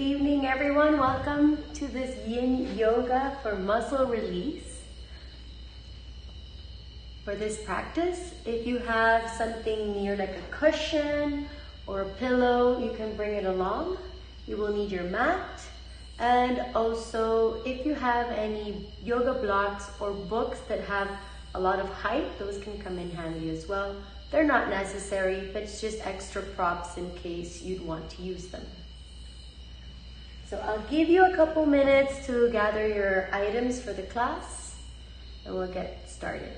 evening, everyone. Welcome to this yin yoga for muscle release. For this practice, if you have something near like a cushion or a pillow, you can bring it along. You will need your mat. And also, if you have any yoga blocks or books that have a lot of height, those can come in handy as well. They're not necessary, but it's just extra props in case you'd want to use them. So I'll give you a couple minutes to gather your items for the class, and we'll get started.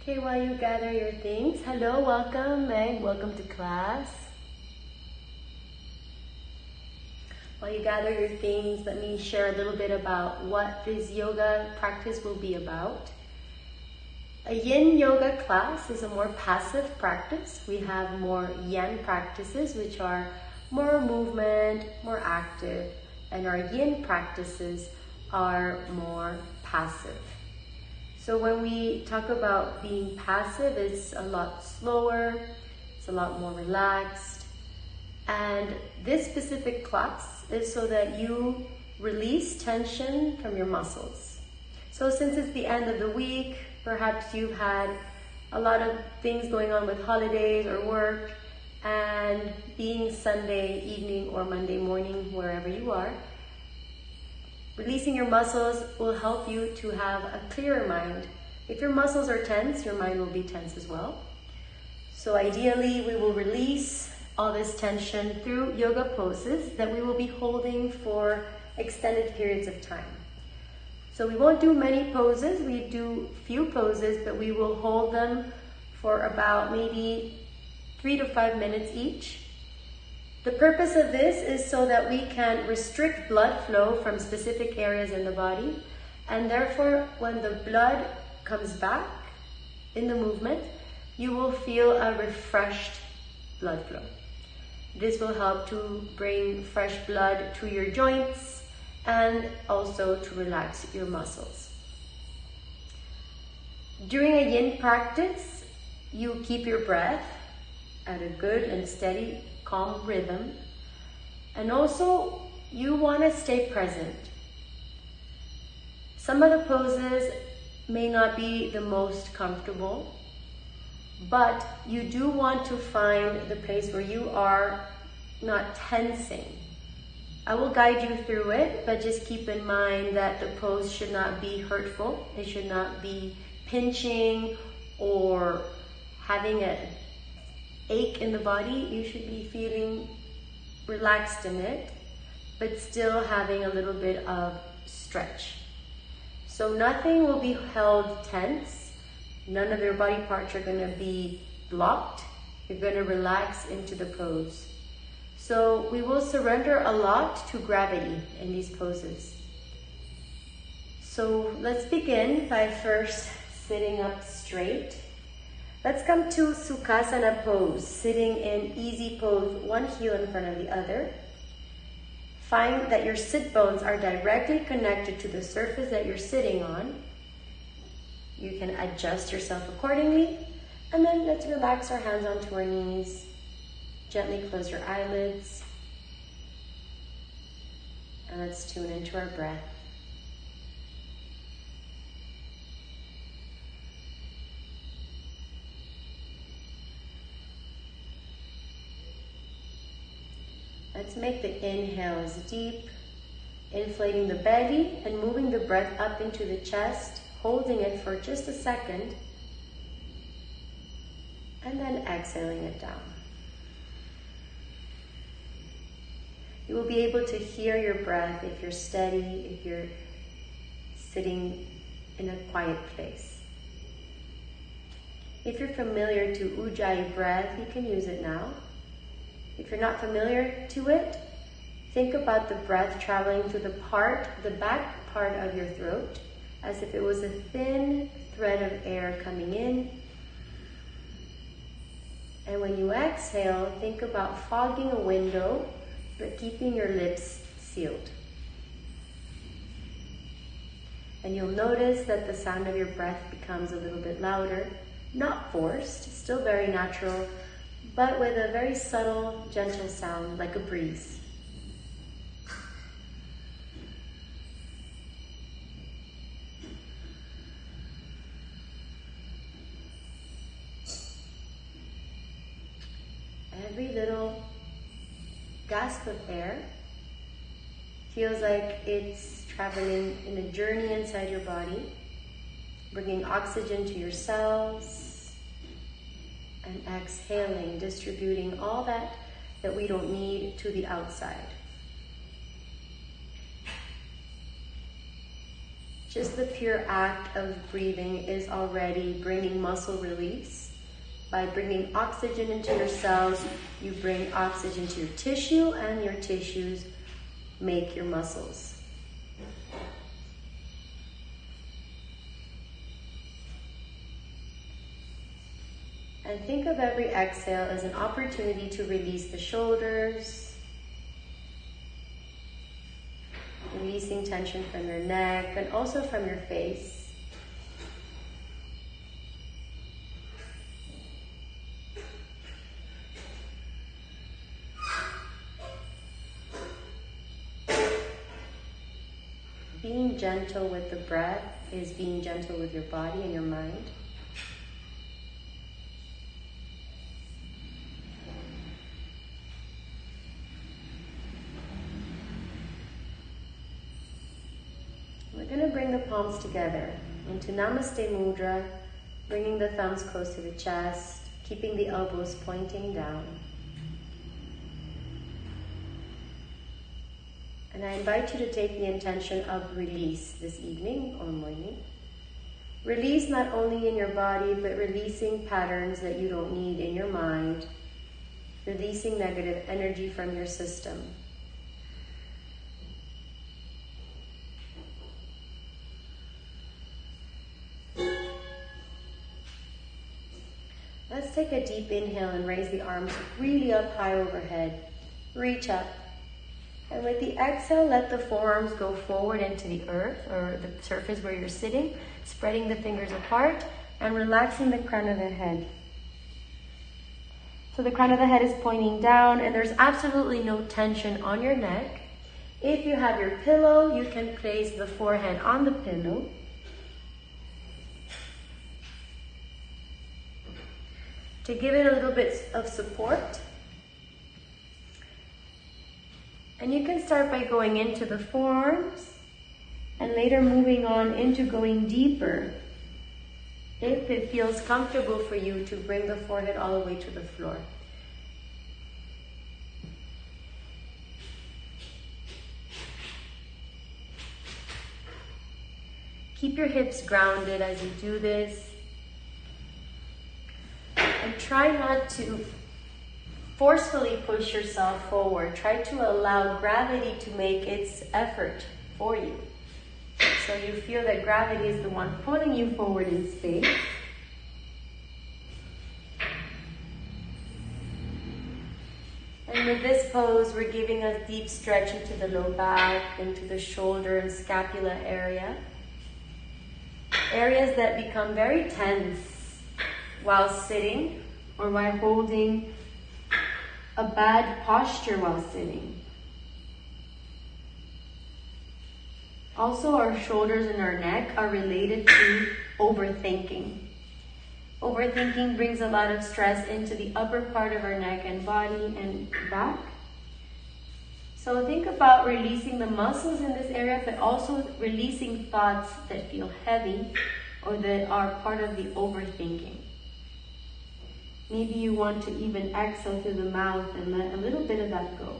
Okay, while you gather your things, hello, welcome, Meg, welcome to class. While you gather your things, let me share a little bit about what this yoga practice will be about. A yin yoga class is a more passive practice. We have more yang practices, which are more movement, more active, and our yin practices are more passive. So when we talk about being passive, it's a lot slower, it's a lot more relaxed. And this specific class is so that you release tension from your muscles. So since it's the end of the week, perhaps you've had a lot of things going on with holidays or work, and being Sunday evening or Monday morning, wherever you are, releasing your muscles will help you to have a clearer mind. If your muscles are tense, your mind will be tense as well. So ideally, we will release all this tension through yoga poses that we will be holding for extended periods of time. So we won't do many poses, we do few poses, but we will hold them for about maybe 3 to 5 minutes each. The purpose of this is so that we can restrict blood flow from specific areas in the body, and therefore when the blood comes back in the movement, you will feel a refreshed blood flow. This will help to bring fresh blood to your joints and also to relax your muscles. During a yin practice, you keep your breath at a good and steady calm rhythm, and also you want to stay present. Some of the poses may not be the most comfortable, but you do want to find the place where you are not tensing. I will guide you through it, but just keep in mind that the pose should not be hurtful. It should not be pinching or having an ache in the body. You should be feeling relaxed in it, but still having a little bit of stretch. So nothing will be held tense. None of your body parts are going to be blocked. You're going to relax into the pose. So we will surrender a lot to gravity in these poses. So let's begin by first sitting up straight. Let's come to Sukhasana pose, sitting in easy pose, one heel in front of the other. Find that your sit bones are directly connected to the surface that you're sitting on. You can adjust yourself accordingly. And then let's relax our hands onto our knees. Gently close your eyelids. And let's tune into our breath. Let's make the inhales deep, inflating the belly and moving the breath up into the chest, holding it for just a second, and then exhaling it down. You will be able to hear your breath if you're steady, if you're sitting in a quiet place. If you're familiar to Ujjayi breath, you can use it now. If you're not familiar to it, think about the breath traveling through the back part of your throat, as if it was a thin thread of air coming in. And when you exhale, think about fogging a window, but keeping your lips sealed. And you'll notice that the sound of your breath becomes a little bit louder, not forced, still very natural, but with a very subtle, gentle sound, like a breeze. Every little gasp of air feels like it's traveling in a journey inside your body, bringing oxygen to your cells, and exhaling, distributing all that we don't need to the outside. Just the pure act of breathing is already bringing muscle release. By bringing oxygen into your cells, you bring oxygen to your tissue, and your tissues make your muscles. And think of every exhale as an opportunity to release the shoulders, releasing tension from your neck and also from your face. Being gentle with the breath is being gentle with your body and your mind. We're going to bring the palms together into Namaste Mudra, bringing the thumbs close to the chest, keeping the elbows pointing down. And I invite you to take the intention of release this evening or morning. Release not only in your body, but releasing patterns that you don't need in your mind, releasing negative energy from your system. Let's take a deep inhale and raise the arms really up high overhead. Reach up. And with the exhale, let the forearms go forward into the earth or the surface where you're sitting, spreading the fingers apart and relaxing the crown of the head. So the crown of the head is pointing down and there's absolutely no tension on your neck. If you have your pillow, you can place the forehead on the pillow. To give it a little bit of support. And you can start by going into the forearms and later moving on into going deeper. If it feels comfortable for you to bring the forehead all the way to the floor. Keep your hips grounded as you do this. And try not to forcefully push yourself forward. Try to allow gravity to make its effort for you. So you feel that gravity is the one pulling you forward in space. And with this pose, we're giving a deep stretch into the low back, into the shoulder and scapula area. Areas that become very tense while sitting or while holding a bad posture while sitting. Also, our shoulders and our neck are related to overthinking. Overthinking brings a lot of stress into the upper part of our neck and body and back. So think about releasing the muscles in this area, but also releasing thoughts that feel heavy or that are part of the overthinking. Maybe you want to even exhale through the mouth and let a little bit of that go.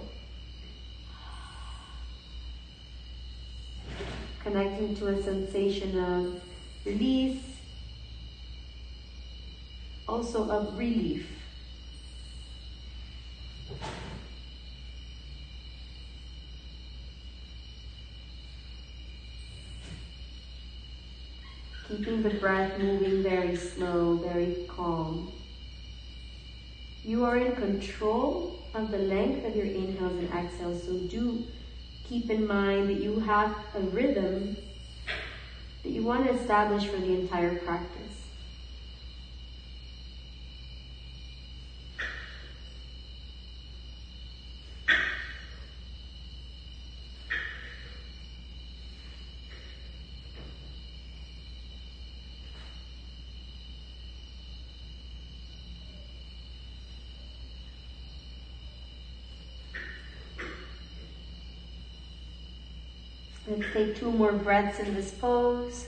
connecting to a sensation of release, also of relief. Keeping the breath moving very slow, very calm. You are in control of the length of your inhales and exhales, so do keep in mind that you have a rhythm that you want to establish for the entire practice. Let's take 2 more breaths in this pose.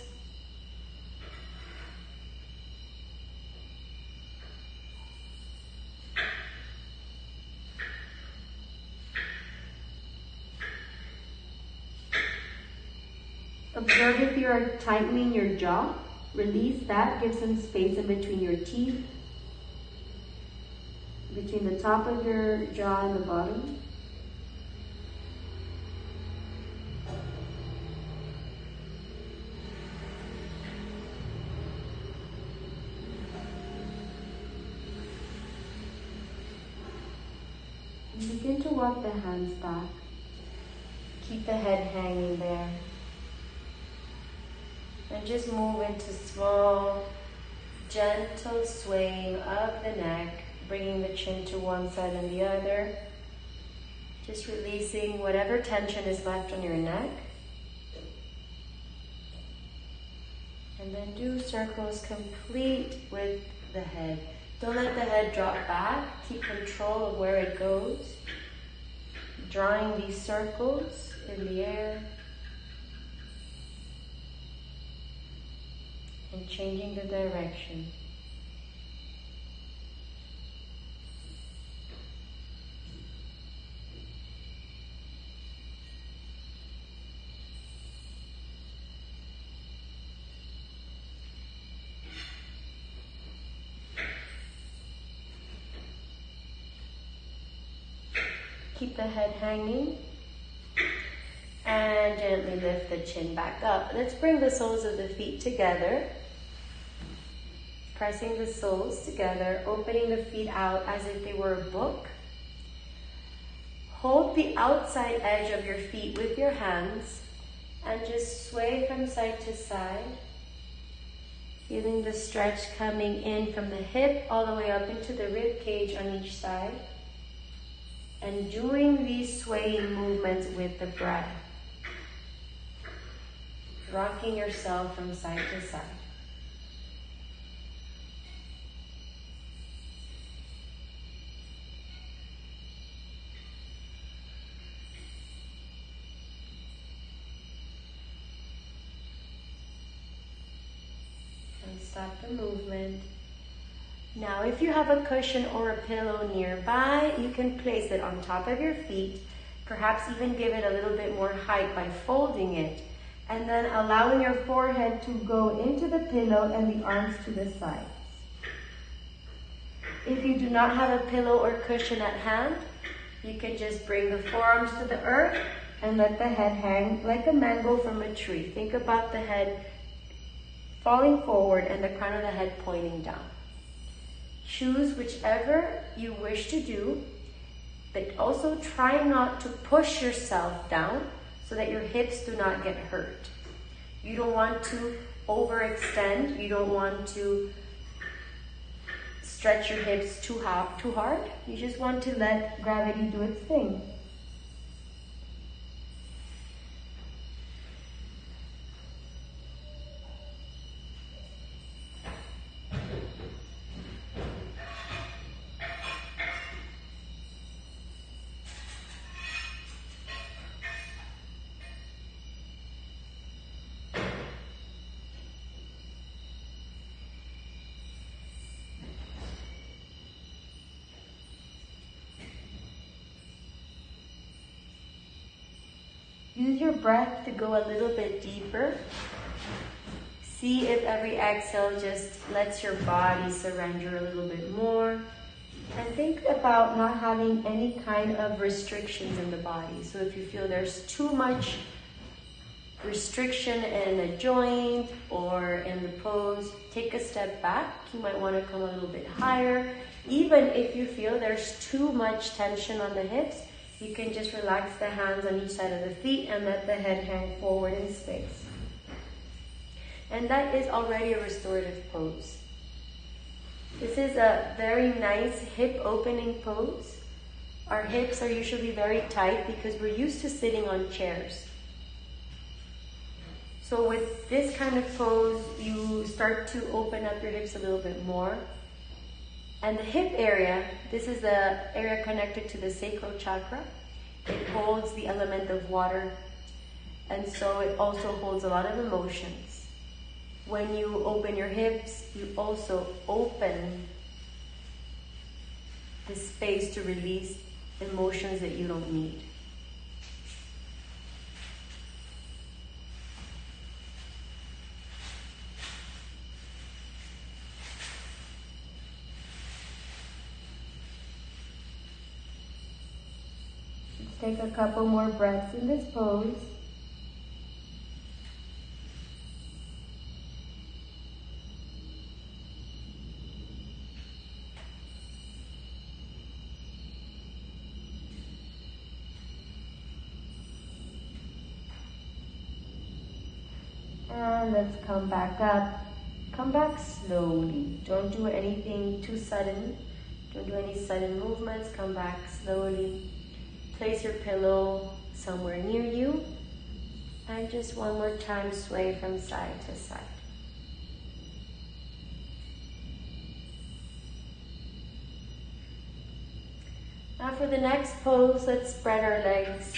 Observe if you are tightening your jaw. Release that. Give some space in between your teeth, between the top of your jaw and the bottom. And begin to walk the hands back. Keep the head hanging there. And just move into small, gentle swaying of the neck, bringing the chin to one side and the other. Just releasing whatever tension is left on your neck. And then do circles complete with the head. Don't let the head drop back. Keep control of where it goes. Drawing these circles in the air. And changing the direction. Keep the head hanging and gently lift the chin back up. Let's bring the soles of the feet together. Pressing the soles together, opening the feet out as if they were a book. Hold the outside edge of your feet with your hands and just sway from side to side. Feeling the stretch coming in from the hip all the way up into the rib cage on each side. And doing these swaying movements with the breath. Rocking yourself from side to side. And stop the movement. Now, if you have a cushion or a pillow nearby, you can place it on top of your feet, perhaps even give it a little bit more height by folding it, and then allowing your forehead to go into the pillow and the arms to the sides. If you do not have a pillow or cushion at hand, you can just bring the forearms to the earth and let the head hang like a mango from a tree. Think about the head falling forward and the crown of the head pointing down. Choose whichever you wish to do, but also try not to push yourself down so that your hips do not get hurt. You don't want to overextend. You don't want to stretch your hips too hard. You just want to let gravity do its thing. Use your breath to go a little bit deeper. See if every exhale just lets your body surrender a little bit more. And think about not having any kind of restrictions in the body. So if you feel there's too much restriction in a joint or in the pose, take a step back. You might want to come a little bit higher. Even if you feel there's too much tension on the hips, you can just relax the hands on each side of the feet and let the head hang forward in space. And that is already a restorative pose. This is a very nice hip opening pose. Our hips are usually very tight because we're used to sitting on chairs. So with this kind of pose, you start to open up your hips a little bit more. And the hip area, this is the area connected to the sacral chakra. It holds the element of water, and so it also holds a lot of emotions. When you open your hips, you also open the space to release emotions that you don't need. Take a couple more breaths in this pose. And let's come back up. Come back slowly. Don't do anything too sudden. Don't do any sudden movements. Come back slowly. Place your pillow somewhere near you. And just one more time, sway from side to side. Now for the next pose, let's spread our legs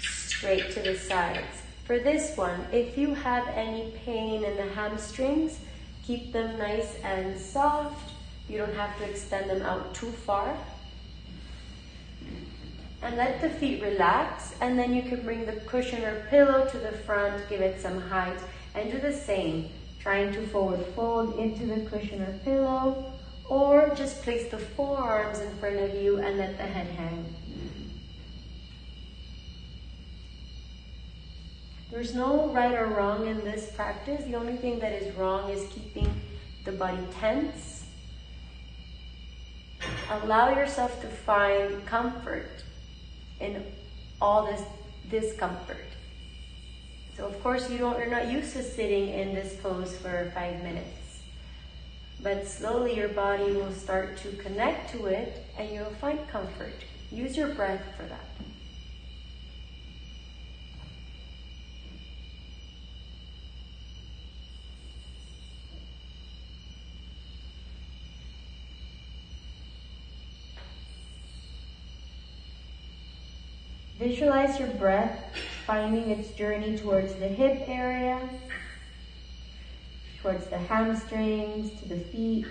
straight to the sides. For this one, if you have any pain in the hamstrings, keep them nice and soft. You don't have to extend them out too far. And let the feet relax, and then you can bring the cushion or pillow to the front, give it some height, and do the same, trying to forward fold into the cushion or pillow, or just place the forearms in front of you and let the head hang. There's no right or wrong in this practice. The only thing that is wrong is keeping the body tense. Allow yourself to find comfort in all this discomfort. So of course you're not used to sitting in this pose for 5 minutes. But slowly your body will start to connect to it and you'll find comfort. Use your breath for that. Visualize your breath finding its journey towards the hip area, towards the hamstrings, to the feet.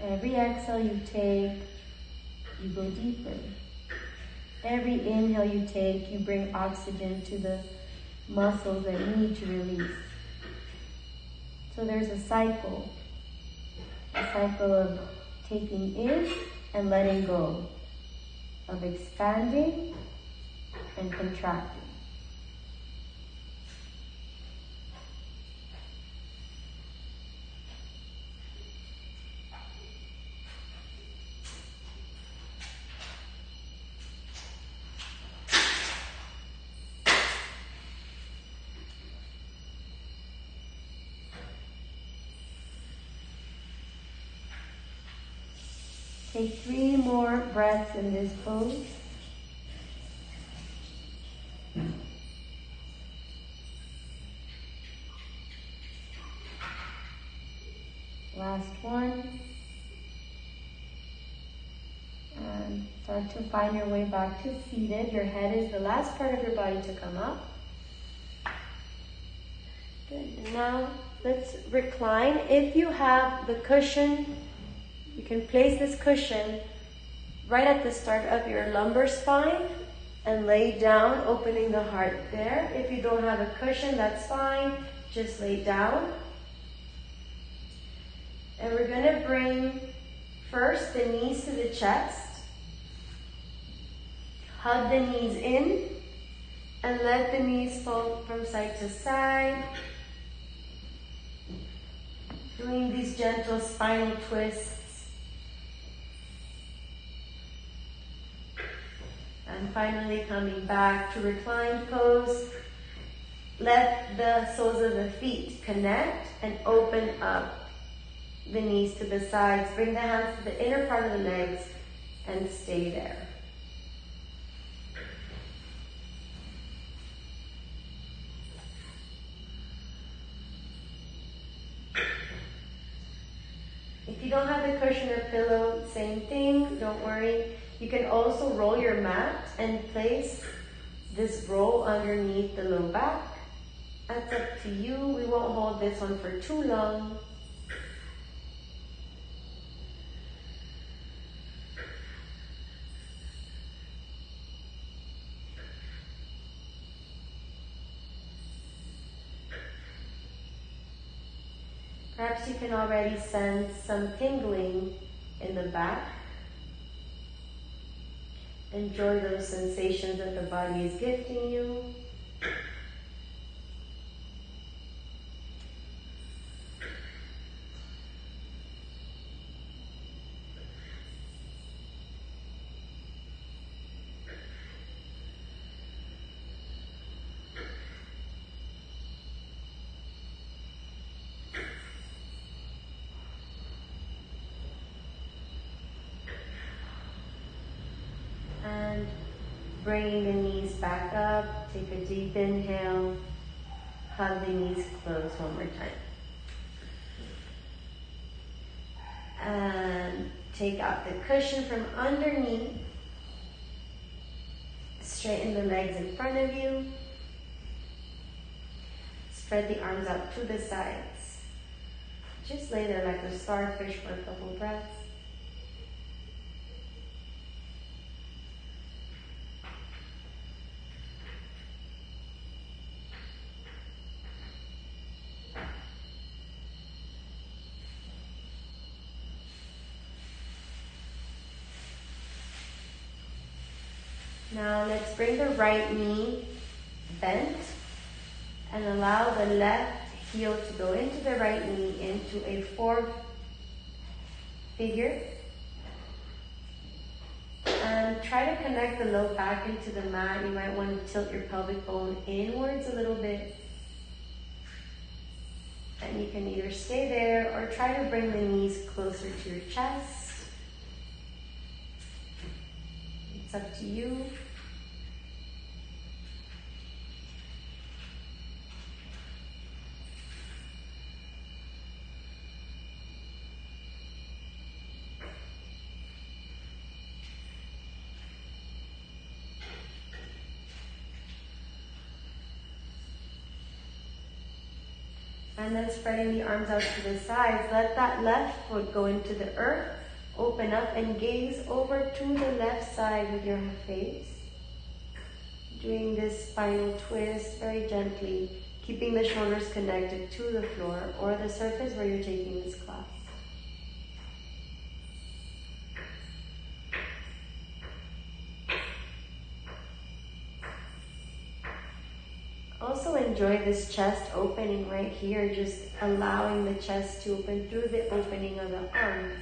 Every exhale you take, you go deeper. Every inhale you take, you bring oxygen to the muscles that need to release. So there's a cycle of taking in and letting go, of expanding and contracting. Take 3 more breaths in this pose. last one. And start to find your way back to seated. Your head is the last part of your body to come up. Good. And now let's recline. If you have the cushion, you can place this cushion right at the start of your lumbar spine and lay down, opening the heart there. If you don't have a cushion, that's fine. Just lay down. And we're going to bring first the knees to the chest. Hug the knees in and let the knees fall from side to side. Doing these gentle spinal twists. And finally coming back to reclined pose. Let the soles of the feet connect and open up the knees to the sides. Bring the hands to the inner part of the legs and stay there. If you don't have the cushion or pillow, same thing, don't worry. You can also roll your mat and place this roll underneath the low back. That's up to you. We won't hold this one for too long. Perhaps you can already sense some tingling in the back. Enjoy those sensations that the body is gifting you. And bringing the knees back up, take a deep inhale, hug the knees close one more time. And take out the cushion from underneath, straighten the legs in front of you, spread the arms out to the sides. Just lay there like a starfish for a couple breaths. Now let's bring the right knee bent and allow the left heel to go into the right knee into a forward figure. And try to connect the low back into the mat. You might want to tilt your pelvic bone inwards a little bit. And you can either stay there or try to bring the knees closer to your chest. It's up to you. And then spreading the arms out to the sides, let that left foot go into the earth. Open up and gaze over to the left side with your face. Doing this spinal twist very gently, keeping the shoulders connected to the floor or the surface where you're taking this class. Also enjoy this chest opening right here, just allowing the chest to open through the opening of the arms.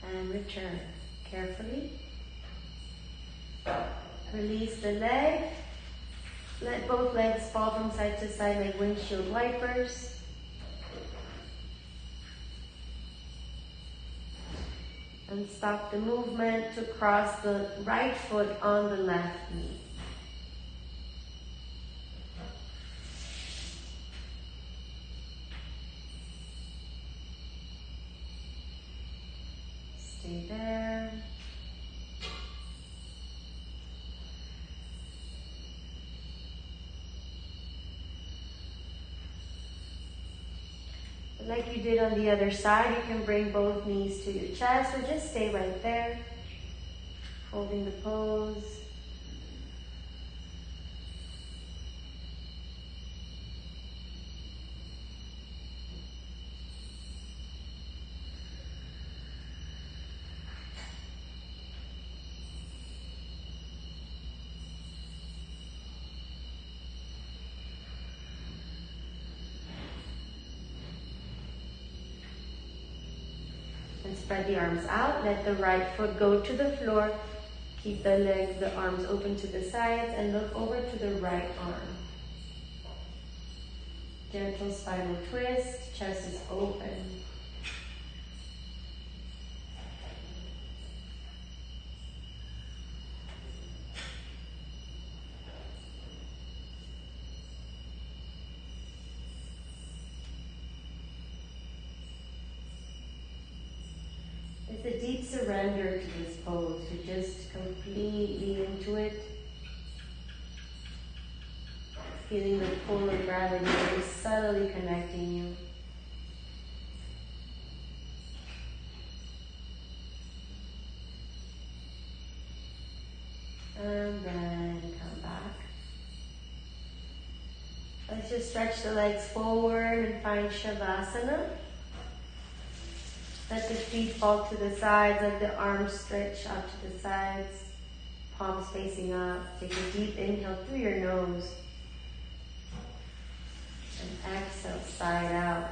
And return carefully. Release the leg, Let both legs fall from side to side like windshield wipers. And stop the movement to cross the right foot on the left knee. Stay there. Like you did on the other side, you can bring both knees to your chest or just stay right there, holding the pose. And spread the arms out. Let the right foot go to the floor. Keep the legs, the arms open to the sides and look over to the right arm. Gentle spinal twist, chest is open. It's a deep surrender to this pose, to just completely into it. Feeling the pull of gravity very subtly connecting you. And then come back. Let's just stretch the legs forward and find Shavasana. Let the feet fall to the sides, let the arms stretch out to the sides, palms facing up. Take a deep inhale through your nose. And exhale, side out.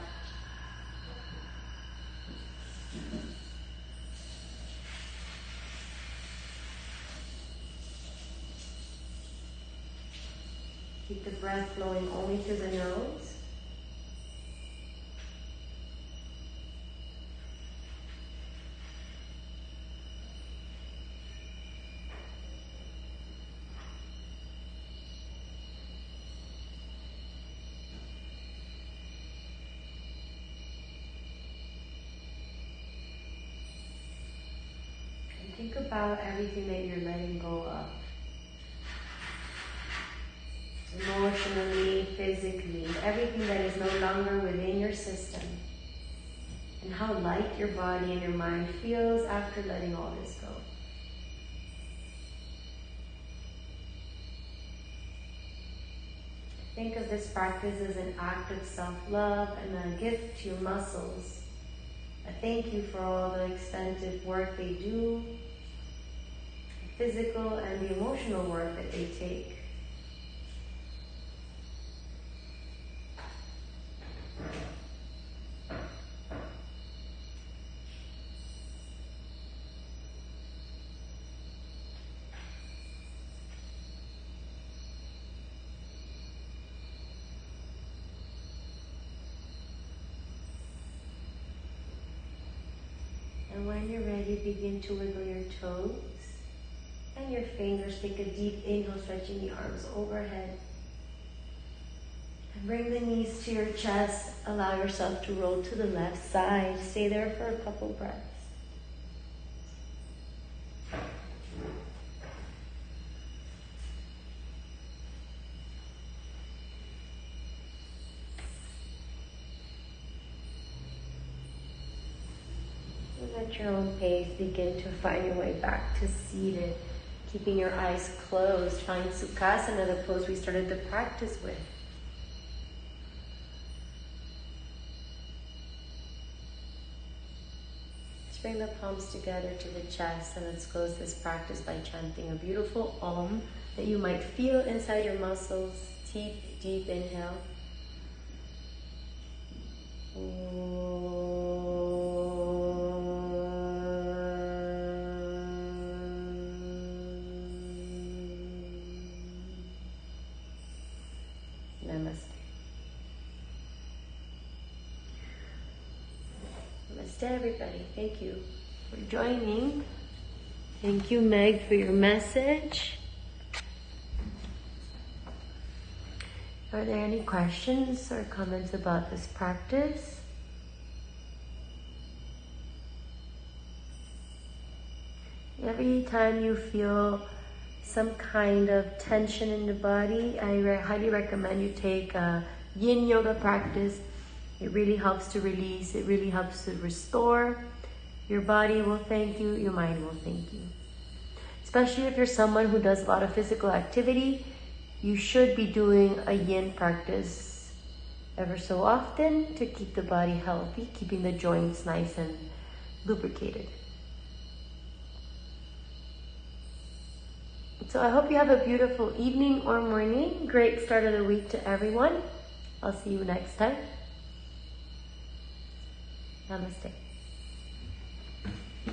Keep the breath flowing only through the nose. Think about everything that you're letting go of. Emotionally, physically, everything that is no longer within your system. And how light your body and your mind feels after letting all this go. Think of this practice as an act of self-love and a gift to your muscles. A thank you for all the extensive work they do, the physical and the emotional work that they take. And when you're ready, begin to wiggle your toes and your fingers. Take a deep inhale, stretching the arms overhead. And bring the knees to your chest. Allow yourself to roll to the left side. Stay there for a couple breaths. At your own pace, begin to find your way back to seated, keeping your eyes closed. Find Sukhasana, the pose we started the practice with. Let's bring the palms together to the chest, and let's close this practice by chanting a beautiful Om that you might feel inside your muscles. Deep, deep inhale. Namaste, everybody. Thank you for joining. Thank you, Meg, for your message. Are there any questions or comments about this practice? Every time you feel some kind of tension in the body, I highly recommend you take a yin yoga practice. It really helps to release, it really helps to restore. Your body will thank you, your mind will thank you. Especially if you're someone who does a lot of physical activity, you should be doing a yin practice ever so often to keep the body healthy, keeping the joints nice and lubricated. So I hope you have a beautiful evening or morning. Great start of the week to everyone. I'll see you next time. Namaste.